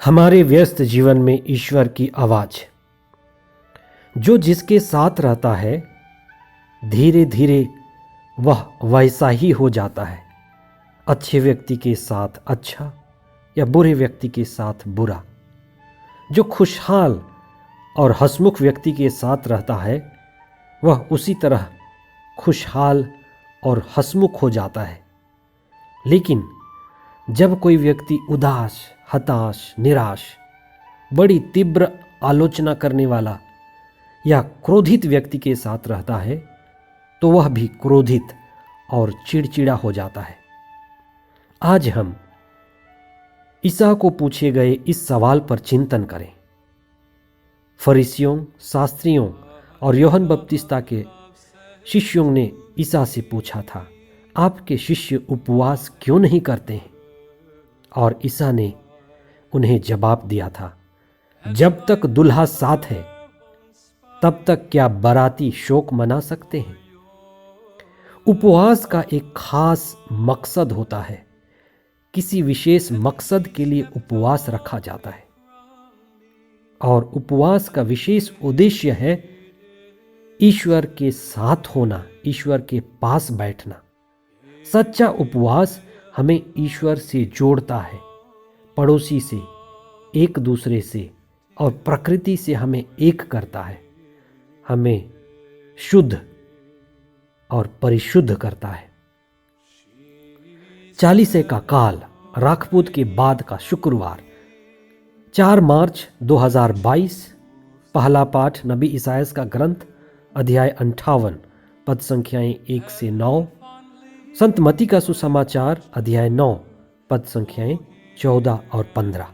हमारे व्यस्त जीवन में ईश्वर की आवाज, जो जिसके साथ रहता है धीरे धीरे वह वैसा ही हो जाता है। अच्छे व्यक्ति के साथ अच्छा या बुरे व्यक्ति के साथ बुरा। जो खुशहाल और हंसमुख व्यक्ति के साथ रहता है वह उसी तरह खुशहाल और हंसमुख हो जाता है। लेकिन जब कोई व्यक्ति उदास, हताश, निराश, बड़ी तीव्र आलोचना करने वाला या क्रोधित व्यक्ति के साथ रहता है तो वह भी क्रोधित और चिड़चिड़ा हो जाता है। आज हम ईसा को पूछे गए इस सवाल पर चिंतन करें। फरीसियों, शास्त्रियों और यूहन्ना बपतिस्ता के शिष्यों ने ईसा से पूछा था, आपके शिष्य उपवास क्यों नहीं करते हैं? और ईसा ने उन्हें जवाब दिया था, जब तक दुल्हा साथ है तब तक क्या बाराती शोक मना सकते हैं? उपवास का एक खास मकसद होता है। किसी विशेष मकसद के लिए उपवास रखा जाता है और उपवास का विशेष उद्देश्य है ईश्वर के साथ होना, ईश्वर के पास बैठना। सच्चा उपवास हमें ईश्वर से जोड़ता है, पड़ोसी से, एक दूसरे से और प्रकृति से हमें एक करता है, हमें शुद्ध और परिशुद्ध करता है। चालीसे का काल, राखपूत के बाद का शुक्रवार, 4 मार्च 2022। पहला पाठ नबी इसायास का ग्रंथ, अध्याय 58, पद संख्याएं 1 से 9। संत मत्ती का सुसमाचार, अध्याय 9, पद संख्याएं 14 और 15।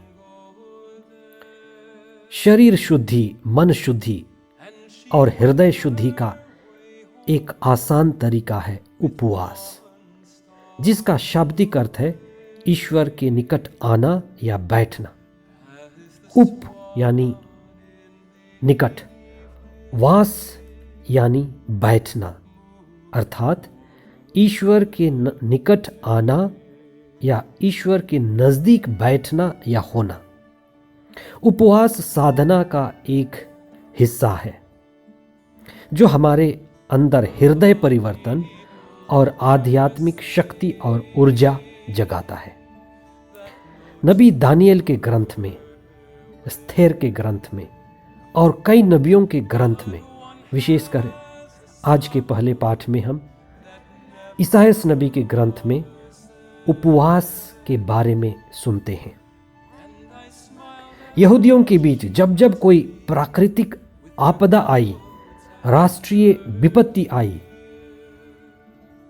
शरीर शुद्धि, मन शुद्धि और हृदय शुद्धि का एक आसान तरीका है उपवास, जिसका शाब्दिक अर्थ है ईश्वर के निकट आना या बैठना। उप यानी निकट, वास यानी बैठना, अर्थात ईश्वर के निकट आना या ईश्वर के नजदीक बैठना या होना। उपवास साधना का एक हिस्सा है जो हमारे अंदर हृदय परिवर्तन और आध्यात्मिक शक्ति और ऊर्जा जगाता है। नबी दानियल के ग्रंथ में, एस्थेर के ग्रंथ में और कई नबियों के ग्रंथ में, विशेषकर आज के पहले पाठ में हम इसायास नबी के ग्रंथ में उपवास के बारे में सुनते हैं। यहूदियों के बीच जब जब कोई प्राकृतिक आपदा आई, राष्ट्रीय विपत्ति आई,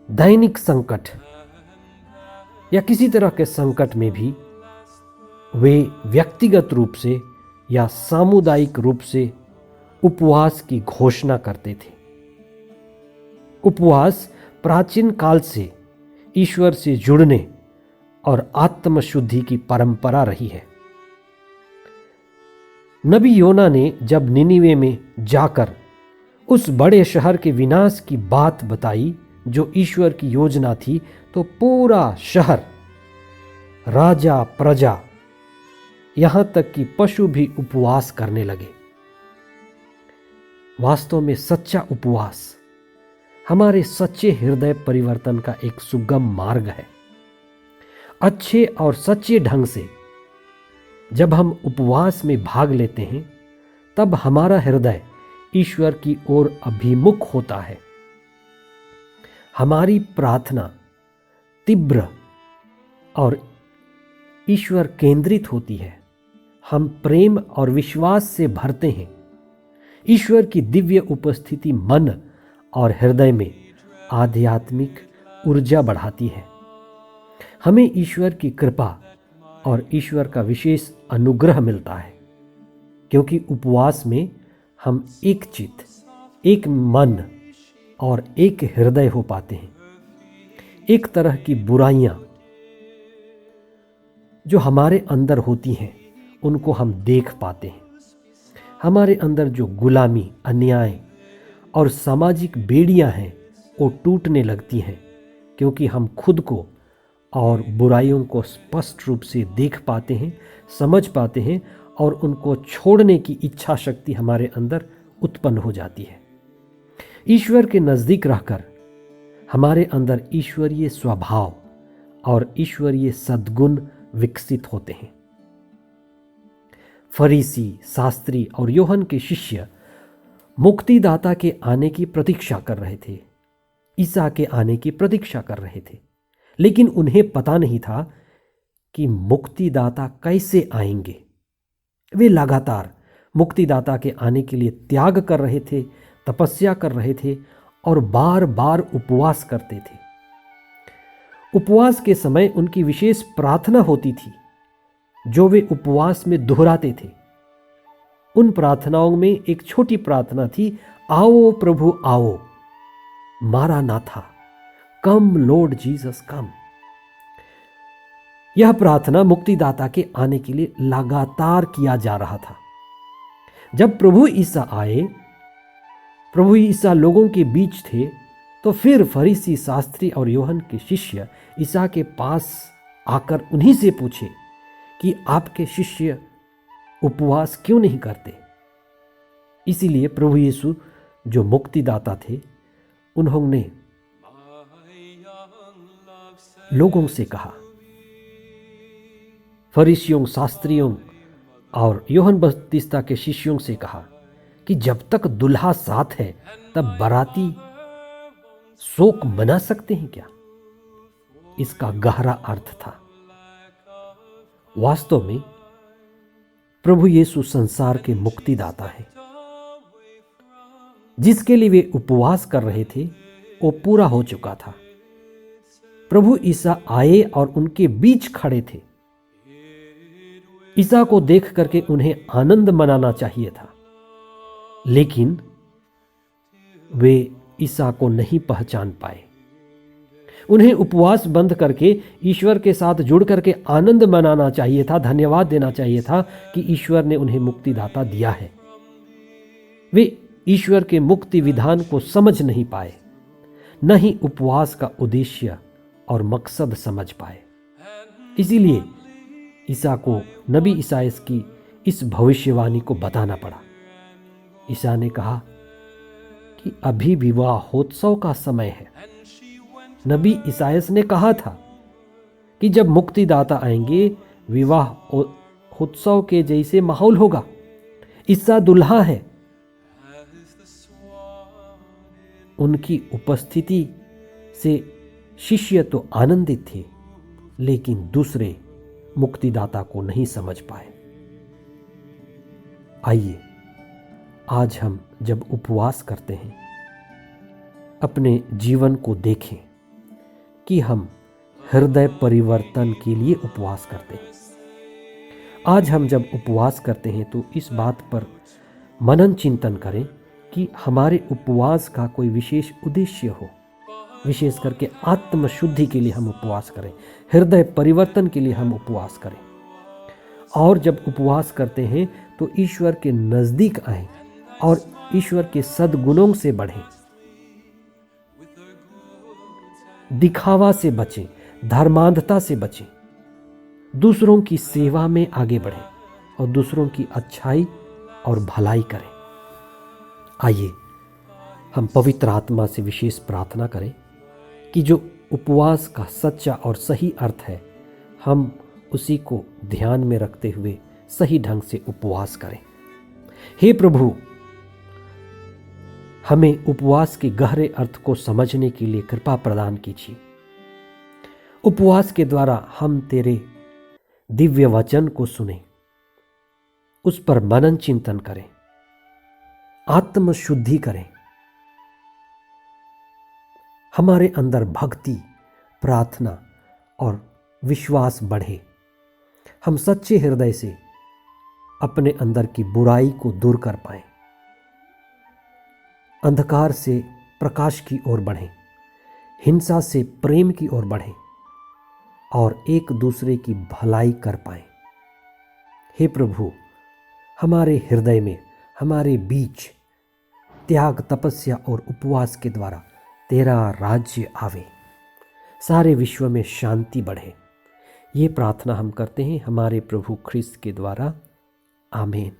दैनिक संकट या किसी तरह के संकट में भी वे व्यक्तिगत रूप से या सामुदायिक रूप से उपवास की घोषणा करते थे। उपवास प्राचीन काल से ईश्वर से जुड़ने और आत्मशुद्धि की परंपरा रही है। नबी योना ने जब निनिवे में जाकर उस बड़े शहर के विनाश की बात बताई जो ईश्वर की योजना थी, तो पूरा शहर, राजा, प्रजा, यहां तक कि पशु भी उपवास करने लगे। वास्तव में सच्चा उपवास हमारे सच्चे हृदय परिवर्तन का एक सुगम मार्ग है। अच्छे और सच्चे ढंग से जब हम उपवास में भाग लेते हैं तब हमारा हृदय ईश्वर की ओर अभिमुख होता है। हमारी प्रार्थना तीव्र और ईश्वर केंद्रित होती है। हम प्रेम और विश्वास से भरते हैं। ईश्वर की दिव्य उपस्थिति मन और हृदय में आध्यात्मिक ऊर्जा बढ़ाती है। हमें ईश्वर की कृपा और ईश्वर का विशेष अनुग्रह मिलता है, क्योंकि उपवास में हम एक चित्त, एक मन और एक हृदय हो पाते हैं। एक तरह की बुराइयां जो हमारे अंदर होती हैं उनको हम देख पाते हैं। हमारे अंदर जो गुलामी, अन्याय और सामाजिक बेड़ियां हैं वो टूटने लगती हैं, क्योंकि हम खुद को और बुराइयों को स्पष्ट रूप से देख पाते हैं, समझ पाते हैं और उनको छोड़ने की इच्छा शक्ति हमारे अंदर उत्पन्न हो जाती है। ईश्वर के नज़दीक रहकर हमारे अंदर ईश्वरीय स्वभाव और ईश्वरीय सद्गुण विकसित होते हैं। फरीसी, शास्त्री और यूहन्ना के शिष्य मुक्तिदाता के आने की प्रतीक्षा कर रहे थे, ईसा के आने की प्रतीक्षा कर रहे थे, लेकिन उन्हें पता नहीं था कि मुक्तिदाता कैसे आएंगे। वे लगातार मुक्तिदाता के आने के लिए त्याग कर रहे थे, तपस्या कर रहे थे और बार बार उपवास करते थे। उपवास के समय उनकी विशेष प्रार्थना होती थी जो वे उपवास में दोहराते थे। उन प्रार्थनाओं में एक छोटी प्रार्थना थी, आओ प्रभु आओ, मारानाथा, कम लॉर्ड जीसस कम। यह प्रार्थना मुक्तिदाता के आने के लिए लगातार किया जा रहा था। जब प्रभु ईसा आए, प्रभु ईसा लोगों के बीच थे, तो फिर फरीसी, शास्त्री और यूहन्ना के शिष्य ईसा के पास आकर उन्हीं से पूछे कि आपके शिष्य उपवास क्यों नहीं करते। इसीलिए प्रभु यीशु जो मुक्तिदाता थे, उन्होंने लोगों से कहा, फरीसियों, शास्त्रियों और यूहन्ना बपतिस्ता के शिष्यों से कहा कि जब तक दुल्हा साथ है तब बाराती शोक मना सकते हैं क्या। इसका गहरा अर्थ था, वास्तव में प्रभु यीशु संसार के मुक्तिदाता हैं। जिसके लिए वे उपवास कर रहे थे वो पूरा हो चुका था। प्रभु ईसा आए और उनके बीच खड़े थे। ईसा को देख करके उन्हें आनंद मनाना चाहिए था, लेकिन वे ईसा को नहीं पहचान पाए। उन्हें उपवास बंद करके ईश्वर के साथ जुड़ करके आनंद मनाना चाहिए था, धन्यवाद देना चाहिए था कि ईश्वर ने उन्हें मुक्तिदाता दिया है। वे ईश्वर के मुक्ति विधान को समझ नहीं पाए, न ही उपवास का उद्देश्य और मकसद समझ पाए। इसीलिए ईसा को नबी ईसायास की इस भविष्यवाणी को बताना पड़ा। ईसा ने कहा कि अभी विवाहोत्सव का समय है। नबी ईसायास ने कहा था कि जब मुक्तिदाता आएंगे विवाहोत्सव के जैसे माहौल होगा। ईसा दुल्हा है। उनकी उपस्थिति से शिष्य तो आनंदित थे, लेकिन दूसरे मुक्तिदाता को नहीं समझ पाए। आइए आज हम जब उपवास करते हैं, अपने जीवन को देखें कि हम हृदय परिवर्तन के लिए उपवास करते हैं। आज हम जब उपवास करते हैं तो इस बात पर मनन चिंतन करें कि हमारे उपवास का कोई विशेष उद्देश्य हो। विशेष करके आत्म शुद्धि के लिए हम उपवास करें, हृदय परिवर्तन के लिए हम उपवास करें। और जब उपवास करते हैं तो ईश्वर के नज़दीक आएं और ईश्वर के सद्गुणों से बढ़ें, दिखावा से बचें, धर्मांधता से बचें, दूसरों की सेवा में आगे बढ़ें और दूसरों की अच्छाई और भलाई करें। आइए हम पवित्र आत्मा से विशेष प्रार्थना करें कि जो उपवास का सच्चा और सही अर्थ है, हम उसी को ध्यान में रखते हुए सही ढंग से उपवास करें। हे प्रभु, हमें उपवास के गहरे अर्थ को समझने के लिए कृपा प्रदान कीजिए। उपवास के द्वारा हम तेरे दिव्य वचन को सुने, उस पर मनन चिंतन करें, आत्म शुद्धि करें, हमारे अंदर भक्ति, प्रार्थना और विश्वास बढ़े। हम सच्चे हृदय से अपने अंदर की बुराई को दूर कर पाएं, अंधकार से प्रकाश की ओर बढ़ें, हिंसा से प्रेम की ओर बढ़ें और एक दूसरे की भलाई कर पाएं। हे प्रभु, हमारे हृदय में, हमारे बीच त्याग, तपस्या और उपवास के द्वारा तेरा राज्य आवे। सारे विश्व में शांति बढ़े। ये प्रार्थना हम करते हैं हमारे प्रभु ख्रिस्त के द्वारा। आमीन।